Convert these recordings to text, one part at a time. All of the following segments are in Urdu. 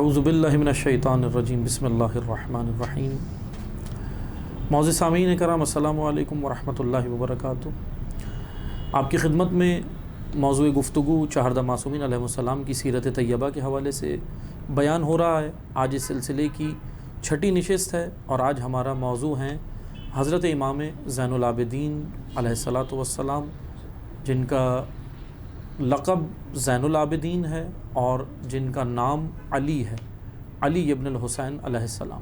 اعوذ باللہ من الشیطان الرجیم بسم اللہ الرحمن الرحیم۔ معزز سامعین کرام، السلام علیکم ورحمۃ اللہ وبرکاتہ۔ آپ کی خدمت میں موضوع گفتگو چہاردہ معصومین علیہ السلام کی سیرت طیبہ کے حوالے سے بیان ہو رہا ہے۔ آج اس سلسلے کی چھٹی نشست ہے اور آج ہمارا موضوع ہے حضرت امام زین العابدین علیہ الصلاۃ والسلام، جن کا لقب زین العابدین ہے اور جن کا نام علی ہے، علی ابن الحسین علیہ السلام۔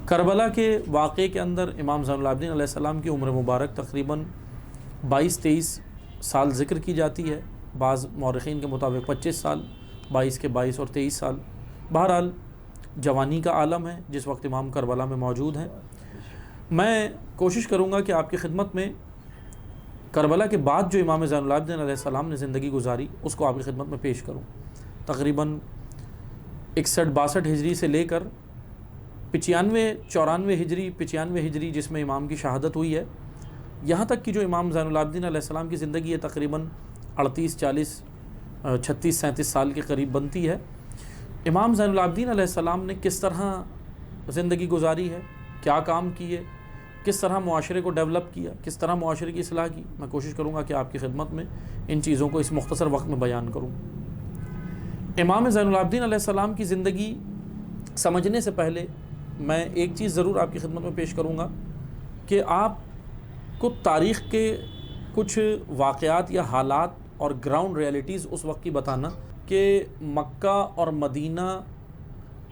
کربلا کے واقعے کے اندر امام زین العابدین علیہ السلام کی عمر مبارک تقریباً 22-23 سال ذکر کی جاتی ہے، بعض مورخین کے مطابق 25 سال، 22 کے 22 اور 23 سال۔ بہرحال جوانی کا عالم ہے جس وقت امام کربلا میں موجود ہیں۔ میں کوشش کروں گا کہ آپ کی خدمت میں کربلا کے بعد جو امام زین العابدین علیہ السلام نے زندگی گزاری اس کو آپ کی خدمت میں پیش کروں۔ تقریباً 61-62 ہجری سے لے کر 95-94 ہجری 95 ہجری جس میں امام کی شہادت ہوئی ہے، یہاں تک کہ جو امام زین العابدین علیہ السلام کی زندگی ہے تقریباً 38-40 36-37 سال کے قریب بنتی ہے۔ امام زین العابدین علیہ السلام نے کس طرح زندگی گزاری ہے، کیا کام کیے، کس طرح معاشرے کو ڈیولپ کیا، کس طرح معاشرے کی اصلاح کی، میں کوشش کروں گا کہ آپ کی خدمت میں ان چیزوں کو اس مختصر وقت میں بیان کروں۔ امام زین العابدین علیہ السلام کی زندگی سمجھنے سے پہلے میں ایک چیز ضرور آپ کی خدمت میں پیش کروں گا کہ آپ کو تاریخ کے کچھ واقعات یا حالات اور گراؤنڈ ریئلٹیز اس وقت کی بتانا کہ مکہ اور مدینہ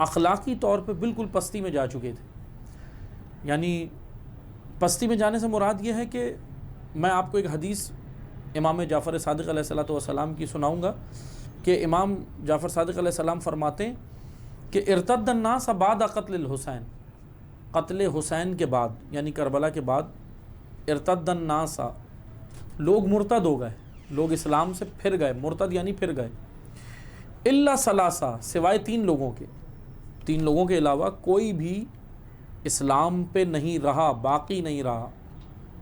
اخلاقی طور پہ بالکل پستی میں جا چکے تھے۔ یعنی پستی میں جانے سے مراد یہ ہے کہ میں آپ کو ایک حدیث امام جعفر صادق علیہ الصلوۃ والسلام کی سناؤں گا کہ امام جعفر صادق علیہ السلام فرماتے ہیں کہ ارتد الناس بعد قتل الحسین، قتل حسین کے بعد یعنی کربلا کے بعد ارتد الناس، لوگ مرتد ہو گئے، لوگ اسلام سے پھر گئے، مرتد یعنی پھر گئے، الا ثلاثہ، سوائے 3 لوگوں کے علاوہ کوئی بھی اسلام پہ نہیں رہا، باقی نہیں رہا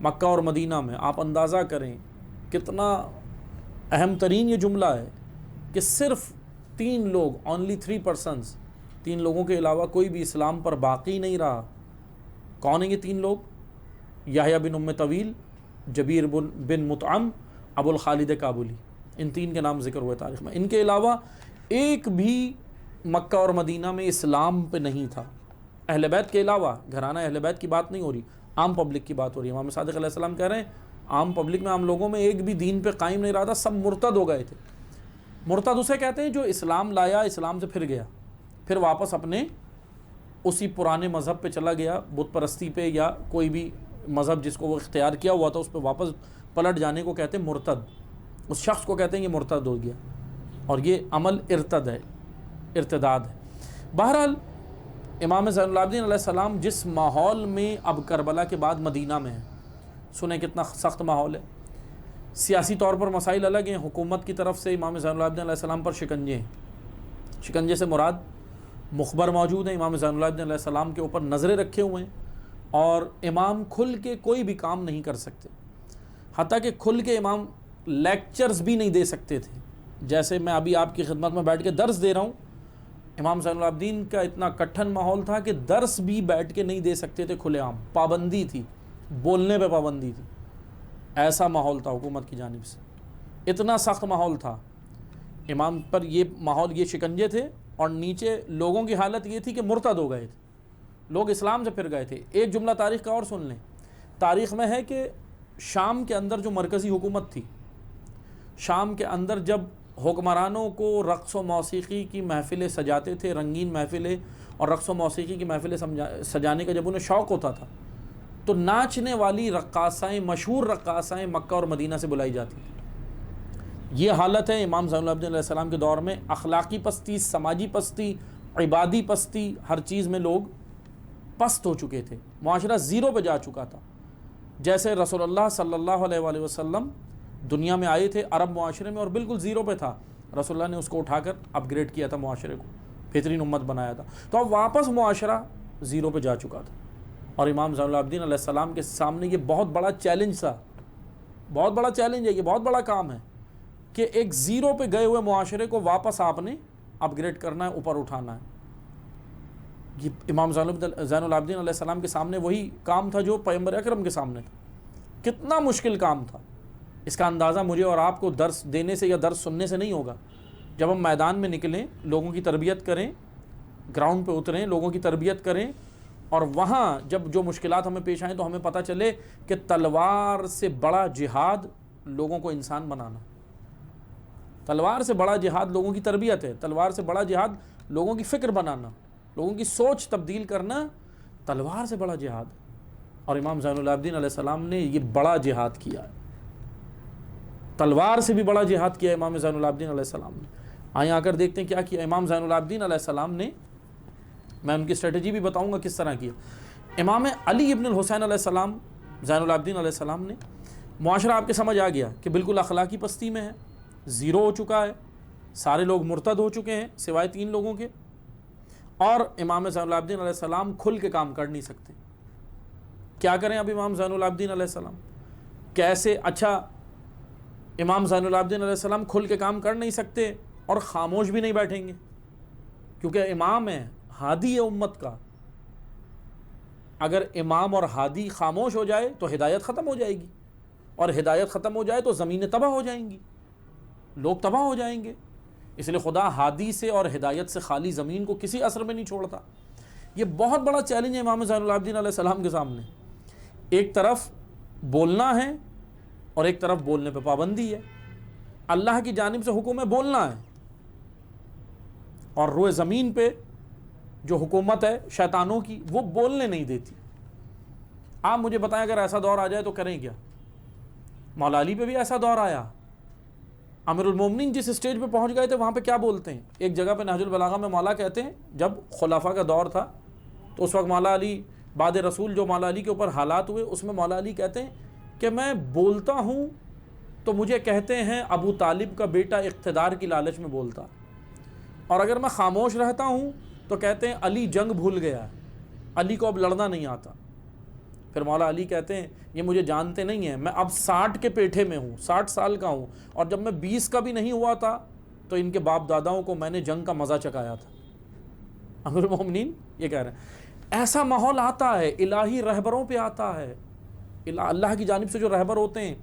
مکہ اور مدینہ میں۔ آپ اندازہ کریں کتنا اہم ترین یہ جملہ ہے کہ صرف 3 لوگ، اونلی 3 persons، 3 لوگوں کے علاوہ کوئی بھی اسلام پر باقی نہیں رہا۔ کون ہیں یہ 3 لوگ؟ یحییٰ بن ام طویل، جبیر بن مطعم، ابو الخالد کابلی، ان 3 کے نام ذکر ہوئے تاریخ میں۔ ان کے علاوہ ایک بھی مکہ اور مدینہ میں اسلام پہ نہیں تھا، اہل بیت کے علاوہ۔ گھرانہ اہل بیت کی بات نہیں ہو رہی، عام پبلک کی بات ہو رہی ہے۔ امام صادق علیہ السلام کہہ رہے ہیں عام پبلک میں، عام لوگوں میں ایک بھی دین پہ قائم نہیں رہا تھا، سب مرتد ہو گئے تھے۔ مرتد اسے کہتے ہیں جو اسلام لایا، اسلام سے پھر گیا، پھر واپس اپنے اسی پرانے مذہب پہ چلا گیا، بت پرستی پہ یا کوئی بھی مذہب جس کو وہ اختیار کیا ہوا تھا اس پہ واپس پلٹ جانے کو کہتے ہیں مرتد۔ اس شخص کو کہتے ہیں یہ مرتد ہو گیا، اور یہ عمل ارتد ہے، ارتداد ہے۔ بہرحال امام زین العابدین علیہ السلام جس ماحول میں اب کربلا کے بعد مدینہ میں ہیں، سنیں کتنا سخت ماحول ہے۔ سیاسی طور پر مسائل الگ ہیں، حکومت کی طرف سے امام زین العابدین علیہ السلام پر شکنجے ہیں۔ شکنجے سے مراد مخبر موجود ہیں، امام زین العابدین علیہ السلام کے اوپر نظریں رکھے ہوئے ہیں، اور امام کھل کے کوئی بھی کام نہیں کر سکتے، حتیٰ کہ کھل کے امام لیکچرز بھی نہیں دے سکتے تھے۔ جیسے میں ابھی آپ کی خدمت میں بیٹھ کے درس دے رہا ہوں، امام زین العابدین کا اتنا کٹھن ماحول تھا کہ درس بھی بیٹھ کے نہیں دے سکتے تھے کھلے عام، پابندی تھی، بولنے پہ پابندی تھی، ایسا ماحول تھا حکومت کی جانب سے، اتنا سخت ماحول تھا امام پر۔ یہ ماحول، یہ شکنجے تھے، اور نیچے لوگوں کی حالت یہ تھی کہ مرتد ہو گئے تھے، لوگ اسلام سے پھر گئے تھے۔ ایک جملہ تاریخ کا اور سن لیں، تاریخ میں ہے کہ شام کے اندر جو مرکزی حکومت تھی، شام کے اندر جب حکمرانوں کو رقص و موسیقی کی محفلیں سجاتے تھے، رنگین محفلیں اور رقص و موسیقی کی محفلیں سجانے کا جب انہیں شوق ہوتا تھا تو ناچنے والی رقاصائیں، مشہور رقاصائیں مکہ اور مدینہ سے بلائی جاتی تھیں۔ یہ حالت ہے امام زین العابدین علیہ السلام کے دور میں، اخلاقی پستی، سماجی پستی، عبادی پستی، ہر چیز میں لوگ پست ہو چکے تھے، معاشرہ زیرو پہ جا چکا تھا۔ جیسے رسول اللہ صلی اللہ علیہ وآلہ وسلم دنیا میں آئے تھے عرب معاشرے میں اور بالکل زیرو پہ تھا، رسول اللہ نے اس کو اٹھا کر اپ گریڈ کیا تھا، معاشرے کو بہترین امت بنایا تھا، تو اب واپس معاشرہ زیرو پہ جا چکا تھا۔ اور امام زین العابدین علیہ السلام کے سامنے یہ بہت بڑا چیلنج تھا، بہت بڑا چیلنج ہے، یہ بہت بڑا کام ہے کہ ایک زیرو پہ گئے ہوئے معاشرے کو واپس آپ نے اپ گریڈ کرنا ہے، اوپر اٹھانا ہے۔ یہ امام زین العابدین علیہ السلام کے سامنے وہی کام تھا جو پیغمبر اکرم کے سامنے تھا۔ کتنا مشکل کام تھا، اس کا اندازہ مجھے اور آپ کو درس دینے سے یا درس سننے سے نہیں ہوگا۔ جب ہم میدان میں نکلیں، لوگوں کی تربیت کریں، گراؤنڈ پہ اتریں، لوگوں کی تربیت کریں، اور وہاں جب جو مشکلات ہمیں پیش آئیں تو ہمیں پتہ چلے کہ تلوار سے بڑا جہاد لوگوں کو انسان بنانا، تلوار سے بڑا جہاد لوگوں کی تربیت ہے، تلوار سے بڑا جہاد لوگوں کی فکر بنانا، لوگوں کی سوچ تبدیل کرنا، تلوار سے بڑا جہاد۔ اور امام زین العابدین علیہ السلام نے یہ بڑا جہاد کیا ہے، تلوار سے بھی بڑا جہاد کیا امام زین العابدین علیہ السلام نے۔ آئیں آ کر دیکھتے ہیں کیا کیا امام زین العابدین علیہ السلام نے۔ میں ان کی اسٹریٹجی بھی بتاؤں گا کس طرح کیا۔ امام علی ابن الحسین علیہ السلام زین العابدین علیہ السلام نے، معاشرہ آپ کے سمجھ آ گیا کہ بالکل اخلاقی پستی میں ہے، زیرو ہو چکا ہے، سارے لوگ مرتد ہو چکے ہیں سوائے 3 لوگوں کے، اور امام زین العابدین علیہ السلام کھل کے کام کر نہیں سکتے۔ کیا کریں اب امام زین العابدین علیہ السلام کیسے؟ اچھا، امام زین العابدین علیہ السلام کھل کے کام کر نہیں سکتے اور خاموش بھی نہیں بیٹھیں گے، کیونکہ امام ہے، ہادی ہے امت کا۔ اگر امام اور ہادی خاموش ہو جائے تو ہدایت ختم ہو جائے گی، اور ہدایت ختم ہو جائے تو زمینیں تباہ ہو جائیں گی، لوگ تباہ ہو جائیں گے۔ اس لیے خدا ہادی سے اور ہدایت سے خالی زمین کو کسی عصر میں نہیں چھوڑتا۔ یہ بہت بڑا چیلنج ہے امام زین العابدین علیہ السلام کے سامنے۔ ایک طرف بولنا ہے اور ایک طرف بولنے پہ پابندی ہے۔ اللہ کی جانب سے حکم ہے بولنا ہے، اور روئے زمین پہ جو حکومت ہے شیطانوں کی وہ بولنے نہیں دیتی۔ آپ مجھے بتائیں اگر ایسا دور آ جائے تو کریں کیا؟ مولا علی پہ بھی ایسا دور آیا، امیر المومنین جس اسٹیج پہ پہنچ گئے تھے وہاں پہ کیا بولتے ہیں؟ ایک جگہ پہ نہج البلاغہ میں مولا کہتے ہیں، جب خلافہ کا دور تھا تو اس وقت مولا علی بعد رسول جو مولا علی کے اوپر حالات ہوئے، اس میں مولا علی کہتے ہیں کہ میں بولتا ہوں تو مجھے کہتے ہیں ابو طالب کا بیٹا اقتدار کی لالچ میں بولتا، اور اگر میں خاموش رہتا ہوں تو کہتے ہیں علی جنگ بھول گیا ہے، علی کو اب لڑنا نہیں آتا۔ پھر مولا علی کہتے ہیں یہ مجھے جانتے نہیں ہیں، میں اب 60 کے پیٹھے میں ہوں، 60 سال کا ہوں، اور جب میں 20 کا بھی نہیں ہوا تھا تو ان کے باپ داداؤں کو میں نے جنگ کا مزہ چکایا تھا۔ امیر المومنین یہ کہہ رہے ہیں۔ ایسا ماحول آتا ہے، الہی رہبروں پہ آتا ہے، اللہ کی جانب سے جو رہبر ہوتے ہیں،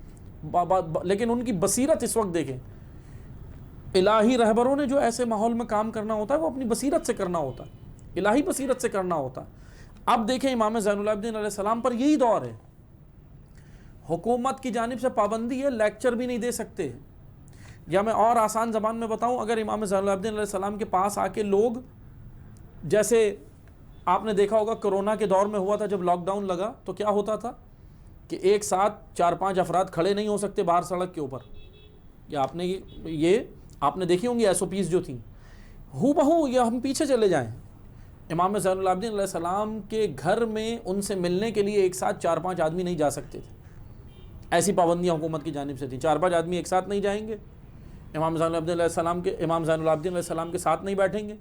لیکن ان کی بصیرت اس وقت دیکھیں، الہی رہبروں نے جو ایسے ماحول میں کام کرنا ہوتا ہے وہ اپنی بصیرت سے کرنا ہوتا ہے، الہی بصیرت سے کرنا ہوتا ہے۔ اب دیکھیں امام زین العابدین علیہ السلام پر یہی دور ہے، حکومت کی جانب سے پابندی ہے، لیکچر بھی نہیں دے سکتے۔ یا میں اور آسان زبان میں بتاؤں، اگر امام زین العابدین علیہ السلام کے پاس آ کے لوگ، جیسے آپ نے دیکھا ہوگا کرونا کے دور میں ہوا تھا جب لاک ڈاؤن لگا تو کیا ہوتا تھا کہ ایک ساتھ 4-5 افراد کھڑے نہیں ہو سکتے باہر سڑک کے اوپر، یا آپ نے دیکھی ہوں گی ایس او پیز جو تھیں، ہو بہو یا ہم پیچھے چلے جائیں، امام زین العابدین علیہ السلام کے گھر میں ان سے ملنے کے لیے ایک ساتھ 4-5 آدمی نہیں جا سکتے تھے، ایسی پابندیاں حکومت کی جانب سے تھیں۔ 4-5 آدمی ایک ساتھ نہیں جائیں گے، امام زین العابدین علیہ السلام کے ساتھ نہیں بیٹھیں گے۔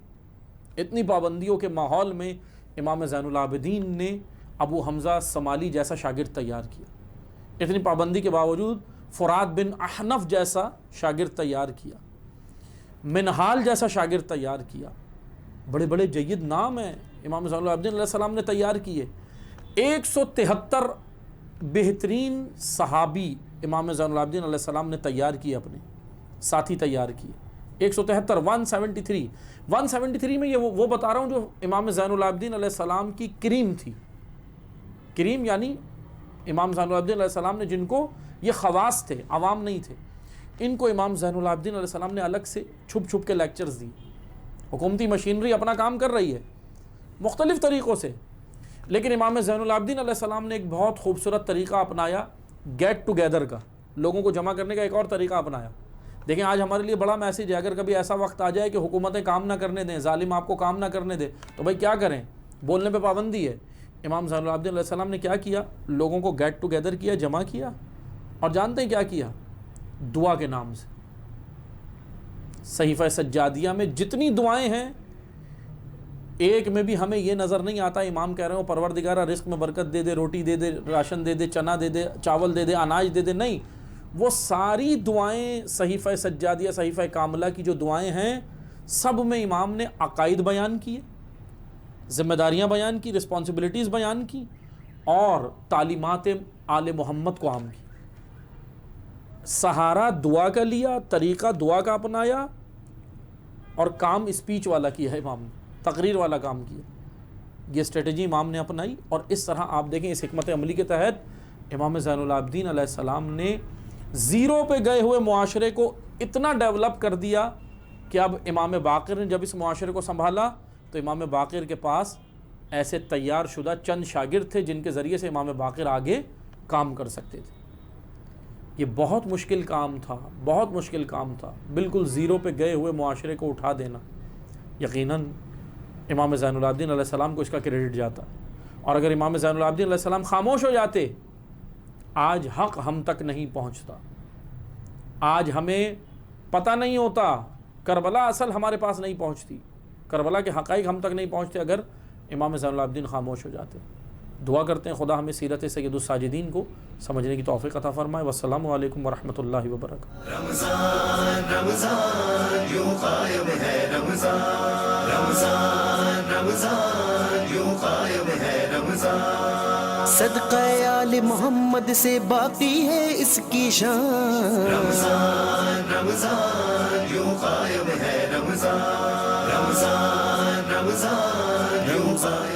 اتنی پابندیوں کے ماحول میں امام زین العابدین نے ابو حمزہ سمالی جیسا شاگرد تیار کیا، اتنی پابندی کے باوجود فرات بن احنف جیسا شاگرد تیار کیا، منہال جیسا شاگرد تیار کیا، بڑے بڑے جید نام ہیں امام زین العابدین علیہ السلام نے تیار کیے۔ 173 بہترین صحابی امام زین العابدین علیہ السلام نے تیار کیے، اپنے ساتھی تیار کیے۔ 173 میں یہ وہ بتا رہا ہوں جو امام زین العابدین علیہ السلام کی کریم تھی۔ کریم یعنی امام زین العابدین علیہ السلام نے جن کو یہ خواص تھے، عوام نہیں تھے، ان کو امام زین العابدین علیہ السلام نے الگ سے چھپ چھپ کے لیکچرز دی۔ حکومتی مشینری اپنا کام کر رہی ہے مختلف طریقوں سے، لیکن امام زین العابدین علیہ السلام نے ایک بہت خوبصورت طریقہ اپنایا، گیٹ ٹوگیدر کا، لوگوں کو جمع کرنے کا ایک اور طریقہ اپنایا۔ دیکھیں آج ہمارے لیے بڑا میسیج ہے، اگر کبھی ایسا وقت آ جائے کہ حکومتیں کام نہ کرنے دیں، ظالم آپ کو کام نہ کرنے دے، تو بھائی کیا کریں؟ بولنے پہ پابندی ہے۔ امام زین العابدین علیہ السلام نے کیا کیا؟ لوگوں کو گیٹ ٹوگیدر کیا، جمع کیا، اور جانتے ہیں کیا کیا؟ دعا کے نام سے صحیفہ سجادیہ میں جتنی دعائیں ہیں، ایک میں بھی ہمیں یہ نظر نہیں آتا امام کہہ رہے ہو پروردگارہ رزق میں برکت دے دے، روٹی دے دے، راشن دے دے، چنا دے دے، چاول دے دے، اناج دے دے، نہیں، وہ ساری دعائیں صحیفہ سجادیہ، صحیفہ کاملہ کی جو دعائیں ہیں، سب میں امام نے عقائد بیان کیے، ذمہ داریاں بیان کی، رسپانسبلٹیز بیان کی، اور تعلیمات آل محمد کو عام کی۔ سہارا دعا کا لیا، طریقہ دعا کا اپنایا، اور کام اسپیچ والا کیا ہے امام نے، تقریر والا کام کیا۔ یہ اسٹریٹجی امام نے اپنائی، اور اس طرح آپ دیکھیں اس حکمت عملی کے تحت امام زین العابدین علیہ السلام نے زیرو پہ گئے ہوئے معاشرے کو اتنا ڈیولپ کر دیا کہ اب امام باقر نے جب اس معاشرے کو سنبھالا تو امام باقر کے پاس ایسے تیار شدہ چند شاگرد تھے جن کے ذریعے سے امام باقر آگے کام کر سکتے تھے۔ یہ بہت مشکل کام تھا، بہت مشکل کام تھا، بالکل زیرو پہ گئے ہوئے معاشرے کو اٹھا دینا۔ یقیناً امام زین العابدین علیہ السلام کو اس کا کریڈٹ جاتا، اور اگر امام زین العابدین علیہ السلام خاموش ہو جاتے، آج حق ہم تک نہیں پہنچتا، آج ہمیں پتہ نہیں ہوتا، کربلا اصل ہمارے پاس نہیں پہنچتی، کربلا کے حقائق ہم تک نہیں پہنچتے اگر امام زین العابدین خاموش ہو جاتے۔ دعا کرتے ہیں خدا ہمیں سیرت سید الساجدین کو سمجھنے کی توفیق عطا فرمائے۔ والسلام علیکم ورحمۃ اللہ وبرکاتہ۔ رمضان رمضان یوں قائم ہے، رمضان رمضان رمضان یوں قائم ہے، رمضان صدقہ آل محمد سے باقی ہے اس کی شان۔ رمضان رمضان یوں قائم ہے، رمضان رمضان رمضان یوں قائم